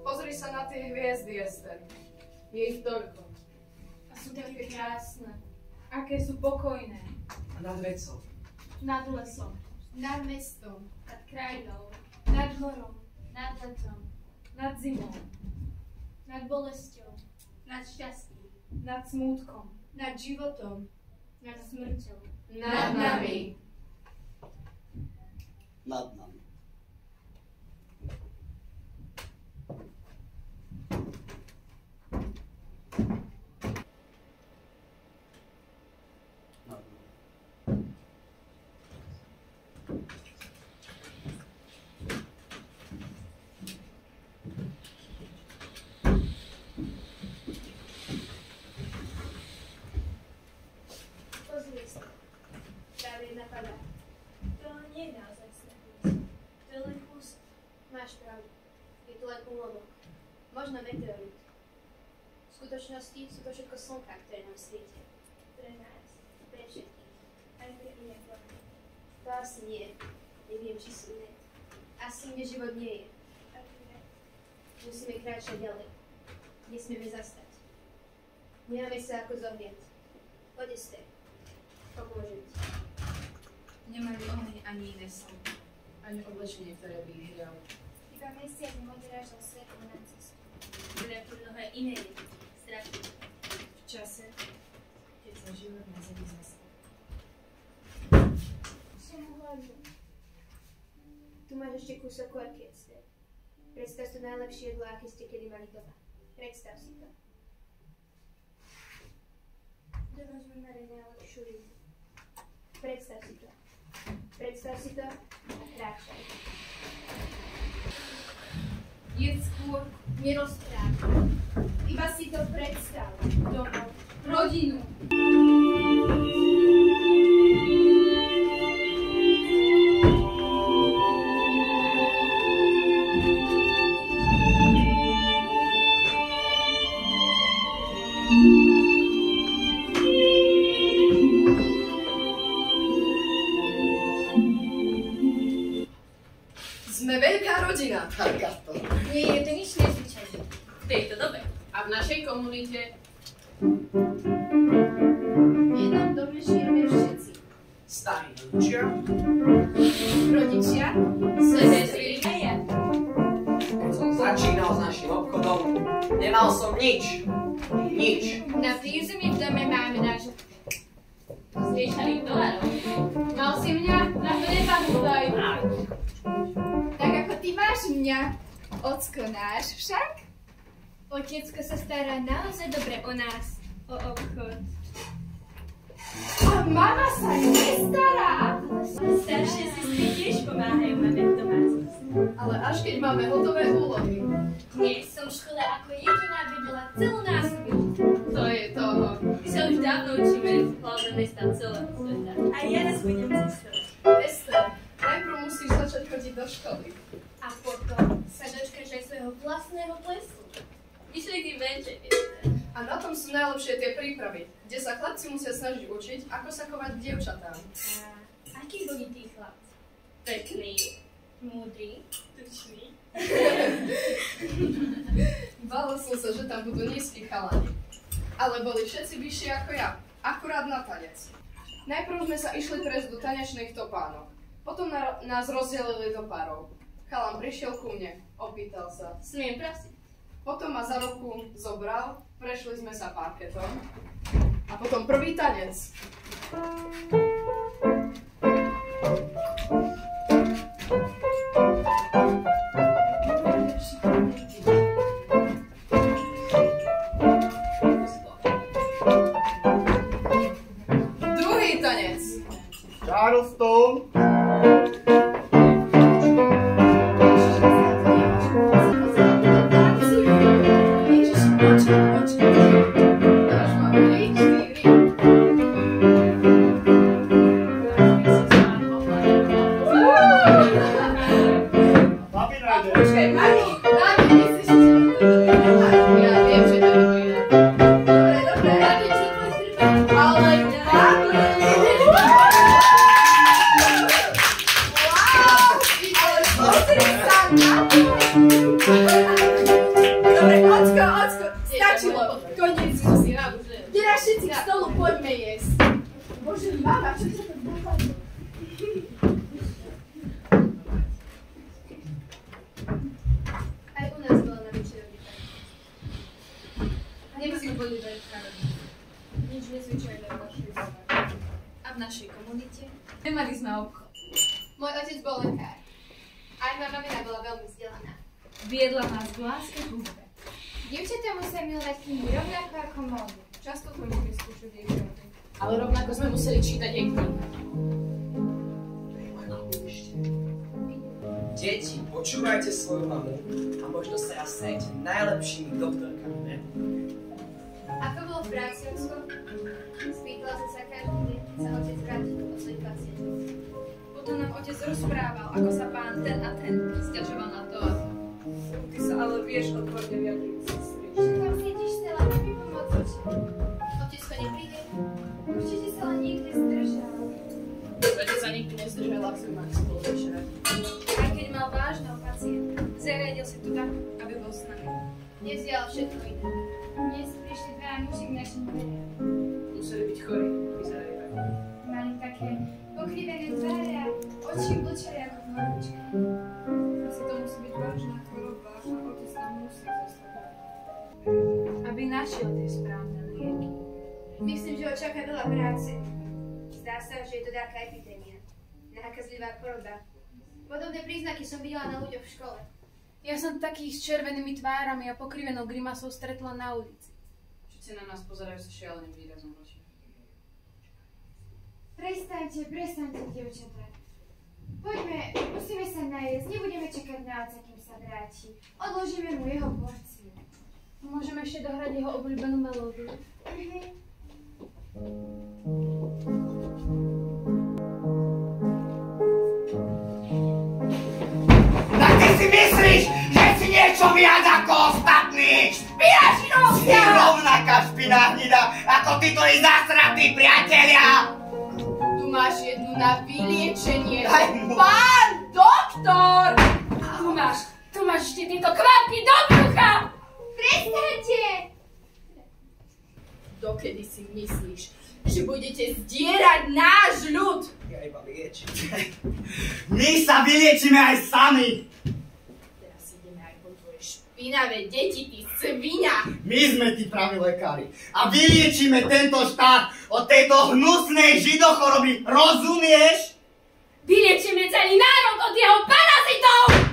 Pozri sa na tie hviezdy, Ester. Je ich toľko. A sú také krásne. Aké sú pokojné. A nad vecou. Nad lesom. Nad mestom, nad krajinou, Nad horom. nad letom, Nad zimou. nad bolesťou, nad šťastím, Nad smútkom. nad životom, nad smrťou, Nad nami. Nad nami. Nad nami. Pozri sa, práve napadá. To nie je naozaj sneh. To je len kus. Máš pravdu. Je to len úlovok. Možno meteorit. V skutočnosti sú to všetko slnka, ktoré nám svietia. Pre nás, pre všetkých. Aj pre iné formy. To asi nie. Neviem, či sú iné. Asi iný život nie je. Musíme kráčať ďalej. Nesmieme zastať. Nemáme sa ako zohriať. Poď, Ester. Pomôžem ti. Nemajú oheň ani iné slnko. Ani oblečenie, ktoré by ich hrialo. Iba mesiac im odrážal svetlo na cestu. Boli ako mnohé iné veci. Strašné. V čase, keď sa život na zemi zastavil. Som hladný. Tu máš ešte kúsok korky, Ester. Predstav si to najlepšie jedlo, aké ste kedy mali doma. Predstav si to. Doma sme mali najlepšiu rybu. Predstav si to. Predstav si to a kráčaj. Jedz skôr, nerozprávaj. Iba si to predstav. Domov. Rodinu. Sme veľká rodina. Takáto. Nie je to nič nezvyčajné. V tejto dobe. A v našej komunite. V jednom dome žijeme všetci. Starí rodičia. Rodičia, Sestry. a ja. Keď som začínal s našim obchodom, nemal som nič. Nič. Na prízemí v dome máme nášho Zmiešaných dolárov. Mal si mňa? Na to nepamätaj. Tak ako ty máš mňa. Ocko náš však? Otecko sa stará naozaj dobre o nás. O obchod. A mama sa nestará. Staršie sestry tiež pomáhajú mame v domácnosti. Ale až keď máme hotové úlohy. Dnes som v škole ako jediná vedela celú násobu. To je toho. My sa už dávno učíme hlavné mesta celého sveta. A ja raz budem cestovať. Ester, najprv musíš začať chodiť do školy. A potom sa dočkaš aj svojho vlastného plesu. Vyšli tým venček. A na tom sú najlepšie tie prípravy, kde sa chlapci musia snažiť učiť, ako sa chovať k dievčatám. A akí boli tí chlapci? Pekný, Múdry. tučný. Bála som sa, že tam budú nízki chalani. Ale boli všetci vyšší ako ja, akurát na tanec. Najprv sme sa išli prejsť do tanečných topánok. Potom nás rozdelili do párov. Chalan prišiel ku mne, opýtal sa. Smiem prosiť. Potom ma za ruku zobral, prešli sme sa parketom a po potom prvý tanec. Druhý tanec. Charleston. Nemali sme obchod. Môj otec bol lekár. Aj moja mamina bola veľmi vzdelaná. Viedla nás k láske k hudbe. Dievčatá musia milovať knihy rovnako ako módu. Často to musíme skúšať dievčaty. Ale rovnako sme museli čítať aj knihy. Deti, počúvajte svoju mamu a možno sa raz stanete najlepšími doktorkami, ne? Ako bolo v práci, Ocko? Spýtala som sa každý deň, keď sa otec vrátil od svojich pacientov. Potom nám otec rozprával, ako sa pán ten a ten sťažoval na to a to. Ty sa ale vieš odborne vyjadriť, sestry. Čo tam sedíš, Stella, mi pomôcť? Otecko nepríde? Určite sa len niekde zdržal. Otec sa nikdy nezdržal, ak sme mali spolu večer. Aj keď mal vážneho pacienta, zariadil si to tak, aby bol s nami. Dnes je ale všetko iné. Dnes prišli dvaja muži k našim dveriam. Museli byť chorí, vyzerajú tak. Mali také pokrivené tváre a oči blčali ako hlavnička. Asi to musí byť vážna choroba a otec nám musí zostať. Aby našiel tie správne lieky. Myslím, že ho čaká veľa práce. Zdá sa, že je to taká epidémia. Nákazlivá choroba. Podobné príznaky som videla na ľuďoch v škole. Ja som takých s červenými tvárami a pokrivenou grimasou stretla na ulici. Všetci na nás pozerajú sa šialeným výrazom očí. Prestaňte, dievčatá. Poďme, musíme sa najesť, nebudeme čakať na otca, kým sa vráti. Odložíme mu jeho porciu. Môžeme ešte dohrať jeho obľúbenú melódiu. Tak ty si myslíš, že si niečo viac ako ostatní? Špinačinovská! Si rovnaká špinahnida ako tí tvoji zasratí priatelia! Tu máš jednu na vyliečenie. Daj mu! Pán doktor! Tu máš ešte tieto kvapky do brucha! Prestaňte! Dokedy si myslíš, že budete zdierať náš ľud? Ja iba liečím. My sa vyliečíme aj sami! Teraz ideme aj po tvoje špinavé deti, ty svinia! My sme tí praví lekári a vyliečíme tento štát od tejto hnusnej židochoroby, rozumieš? Vyliečíme celý národ od jeho parazitov!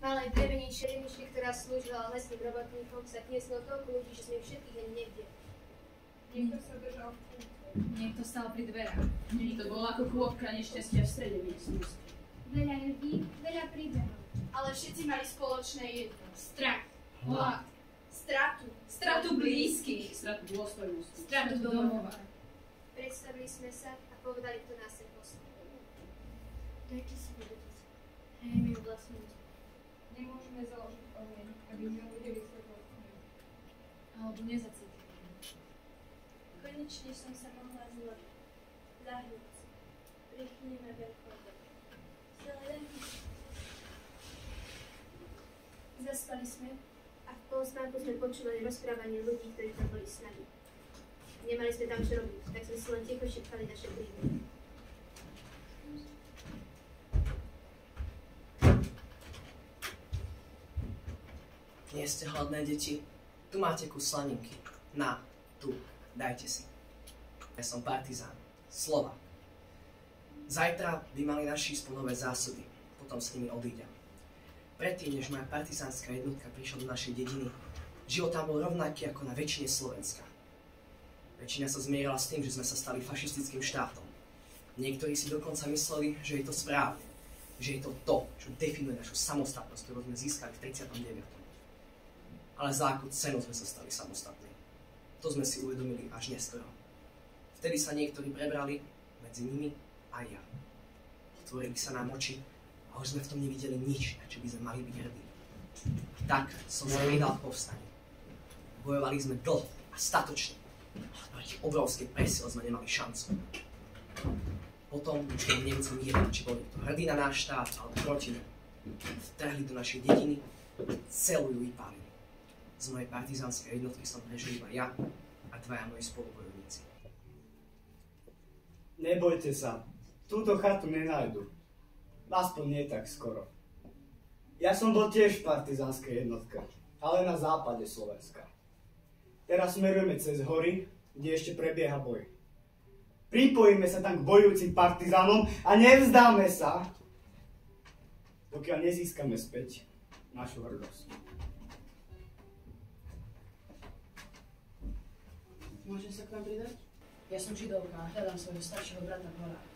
Malej drevení čeremičky, ktorá slúžila lesným robotníkom, sa knieslo toľko ľudí, že sme ich všetkých ani nevideli. Niekto sa držal v kúte. Niekto stál pri dverách. Niekto bol ako kôpka nešťastia v strede miestnosti. Veľa ľudí, veľa príbehov. Ale všetci mali spoločné jedno. Strach. Hlad. Stratu. Stratu blízkych. Stratu dôstojnosti. Stratu domova. Predstavili sme sa a povedali, kto nás sem poslal. Dajte si vedieť. Hej, mi vlastnú. Nemôžeme založiť oheň, aby sme budeli svetlo. Alebo nezacítili. Konečne som sa mohla zložiť. Zahnúť si. Prichneme veľkou. Celé Zaspali sme a v polosmánku sme počúvali rozprávanie ľudí, ktorí tam boli s nami. Nemali sme tam čo robiť, tak sme si len ticho šepkali naše príbehy. Nie ste hladné, deti? Tu máte kus slaninky. Na, tu, dajte si. Ja som partizán. Slovák. Zajtra by mali naši ísť po nové zásoby. Potom s nimi odídem. Predtým, než moja partizánska jednotka prišla do našej dediny, život tam bol rovnaký ako na väčšine Slovenska. Väčšina sa zmierila s tým, že sme sa stali fašistickým štátom. Niektorí si dokonca mysleli, že je to správne. Že je to to, čo definuje našu samostatnosť, ktorú sme získali v 39. Ale za akú cenu sme sa stali samostatní. To sme si uvedomili až neskoro. Vtedy sa niektorí prebrali, medzi nimi aj ja. Otvorili sa nám oči a už sme v tom nevideli nič, na čo by sme mali byť hrdí. Tak som sa pridal k povstaniu. Bojovali sme dlho a statočne. Proti obrovskej presile sme nemali šancu. Potom už nám Nemci jedno, či boli to hrdí na náš štát, alebo proti nám. Vtrhli do našej dediny, celú ju vypálili. Z mojej partizánskej jednotky som prežil iba ja a dvaja moji spolubojovníci. Nebojte sa, túto chatu nenájdu. Aspoň nie tak skoro. Ja som bol tiež v partizánskej jednotke, ale na západe Slovenska. Teraz smerujeme cez hory, kde ešte prebieha boj. Pripojíme sa tam k bojujúcim partizánom a nevzdáme sa, pokiaľ nezískame späť našu hrdosť. Môžem sa k vám pridať? Ja som Židovka a hľadám svojho staršieho brata v horách.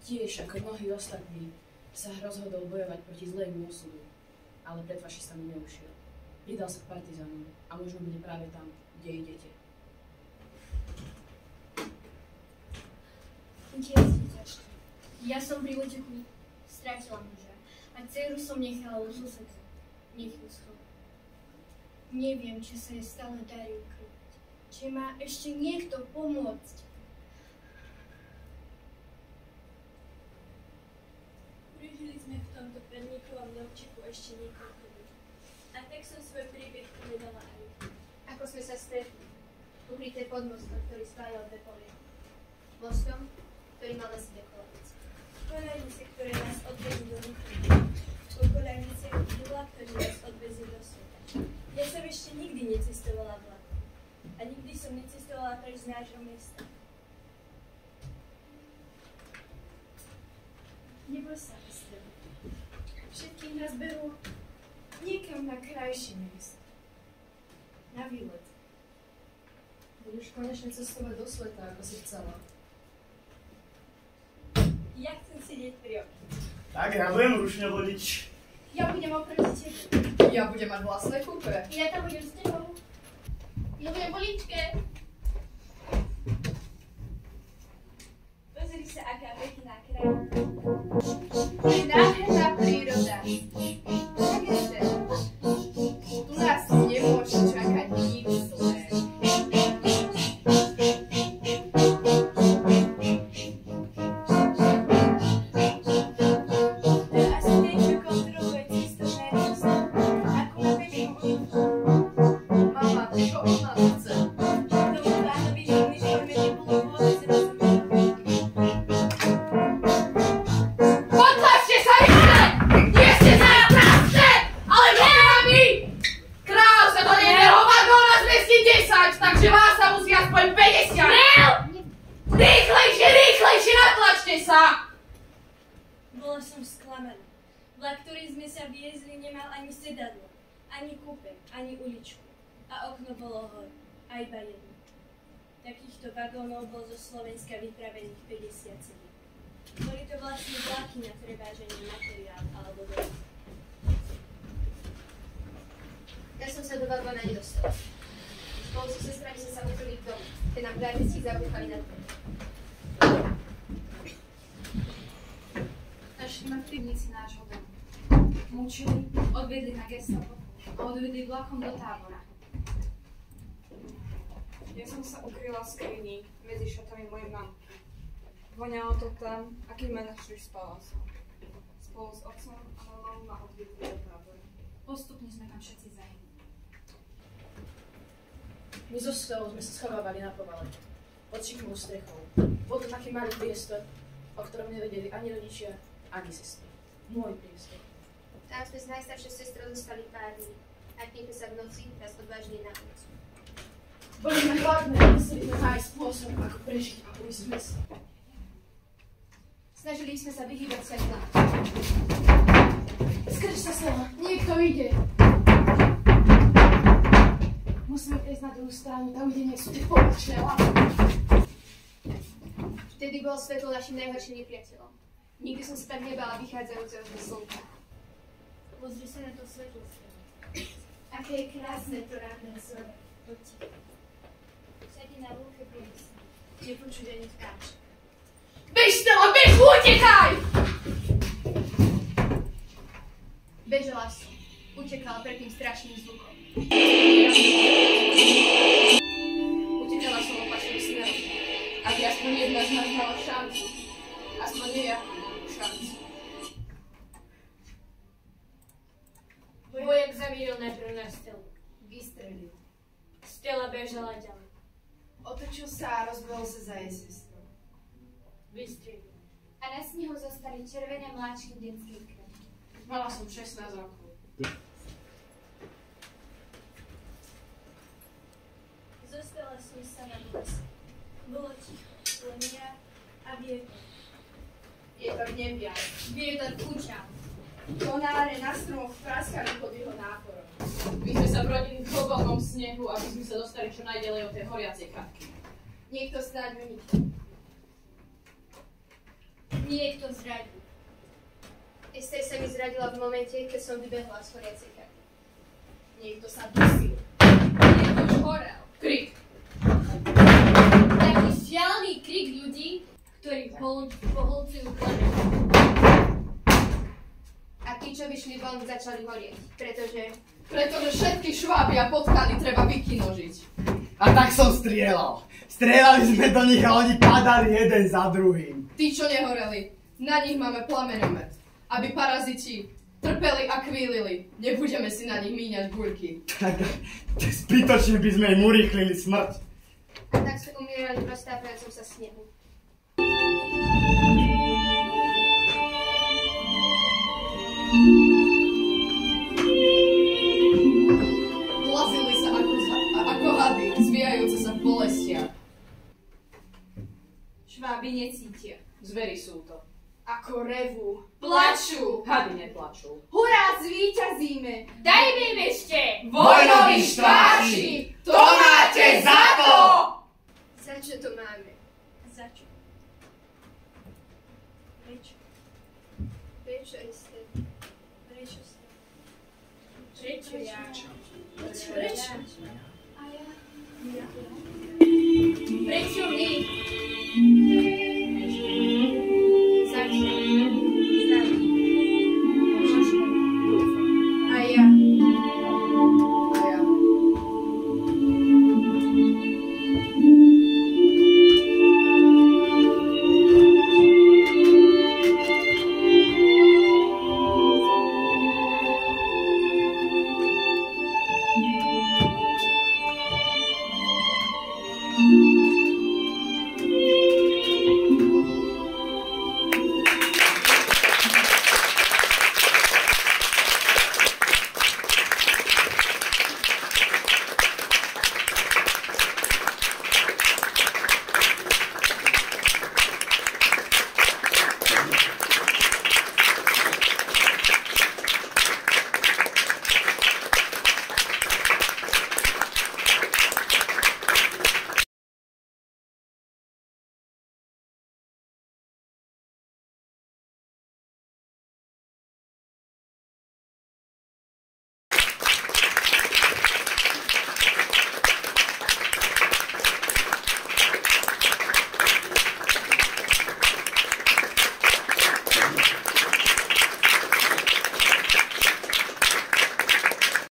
Tiež, ako mnohí ostatní, sa rozhodol bojovať proti zlému osudu, ale pred fašistami neušiel. Pridal sa k partizánom a možno bude práve tam, kde idete. Ja som pri úteku stratila muža a dceru som nechala u suseda. Nech ju schová. Neviem, či sa jej stále darí ukryť. Či má ešte niekto pomôcť. Prežili sme v tomto pernikovom domčeku ešte niekoľko dní. A tak som svoj príbeh povedala aj. Ako sme sa stretli. Ukryté pod mostom, ktorý spájal dve polia. Mostom, ktorý mal asi dve kolanice. Kolanice, ktoré nás odvezli do Nitry. Po kolanice vlak, ktorý nás odvezli do sveta. Ja som ešte nikdy necestovala vlakom. A nikdy som necestovala preč z nášho mesta. Neboj sa, Ester. Všetkých nás berú niekam na krajšie miesto. Na výlet. Budeš konečne cestovať do sveta, ako si chcela. Ja chcem sedieť pri okne. Tak, ja budem rušne vodič. Ja budem oproti tebe. Ja budem mať vlastné kúpe. Ja tam budem s tebou. Ja budem poličke. Pozri sa, aká pekná kráľa. Je nádherná príroda. Tak je to. Tu nás nemôže čakať nič zlé. Bola som sklamaná. Vlak, ktorý sme sa viezli, nemal ani sedadlo, ani kúpe, ani uličku. A okno bolo hore, a iba jedno. Takýchto vagónov bol zo Slovenska vypravených 57. Boli to vlastne vlaky na preváženie materiál alebo dojazd. Ja som sa do vagóna nedostala. Spolu so sestrami sme sa ukryli v domu, keď nám gárnici zabúchali na dvere. Našli ma v pivnici nášho domu. Mučili, odviedli na gestapo a odviedli vlakom do tábora. Ja som sa ukryla v skrini medzi šatami mojej mamky. Voňalo to tam, a keď ma našli, spala som. Spolu s otcom a mamou ma odviedli do tábora. Postupne sme tam všetci zahynuli. My so Stelou sme sa schovávali na povale, pod šikmou strechou. Bol to taký malý priestor, o ktorom nevedeli ani rodičia, ani sestry. Môj priestor. Tam sme s najstaršou sestrou zostali pár dní. A kým sme sa v noci raz odvážili na ulicu. Boli sme hladné, museli sme nájsť spôsob, ako prežiť a ujsť z mesta. Snažili sme sa vyhýbať svetla. Skrč sa, Stella, niekto ide. Musíme prejsť na druhú stranu, tam, kde nie sú tie površné lampy. Vtedy bol svetlo našim najhorším nepriateľom. Nikdy som sa tak nebala vychádzajúceho zo slnka. Pozri sa na to svetlo, Stella. Aké je krásne to ráno zore. Všade na lúke prúdisí. Nepočuť ani vtáča. Bež, Stella, bež, utekaj! Bežala som. Utekala pred tým strašným zvukom. Utekala som opačným smerom, aby aspoň jedna z nás mala šancu. Aspoň nejakú šancu. Vojak zamíril najprv na Stelu. Vystrelil. Stella bežala ďalej. Otočil sa a rozbehol sa za jej sestrou. Vystrelil. A na snehu zostali červené mláčky detskej krvi. Mala som 16 rokov. Zostala som sama v lese. Bolo ticho, len ja a vietor. Vietor nevial. Vietor kúčal. Konáre na stromoch praskali pod jeho náporom. My sme sa brodili v hlbokom snehu, aby sme sa dostali čo najďalej od tej horiacej chatky. Niekto snáď unikol. Niekto zradil. Ester sa mi zradila v momente, keď som vybehla z horiacej chaty. Niekto sa dusil. Niekto už horel. Krik! Taký šialený krik ľudí, ktorí poholcujú planetu. A tí, čo vyšli von, začali horieť, Pretože všetky šváby a potkaly treba vykinožiť. A tak som strieľal. Strieľali sme do nich a oni padali jeden za druhým. Tí, čo nehoreli, na nich máme plamenomet. Aby paraziti trpeli a kvílili. Nebudeme si na nich míňať guľky. Tak zbytočne by sme im urýchlili smrť. A tak sme umierali v roztápajúcom sa snehu. Plazili sa ako hady, zvíjajúce sa v bolestiach. Šváby necítia. Zvery sú to. Ako revu. Plačú. Hady neplačú. Hurá, zvíťazíme! Dajme im ešte! Vojnoví štváči, to máte za to! Za čo to máme? Za čo? Prečo? Prečo, Ester? Prečo sa? Prečo ja? Prečo? A ja? Prečo my?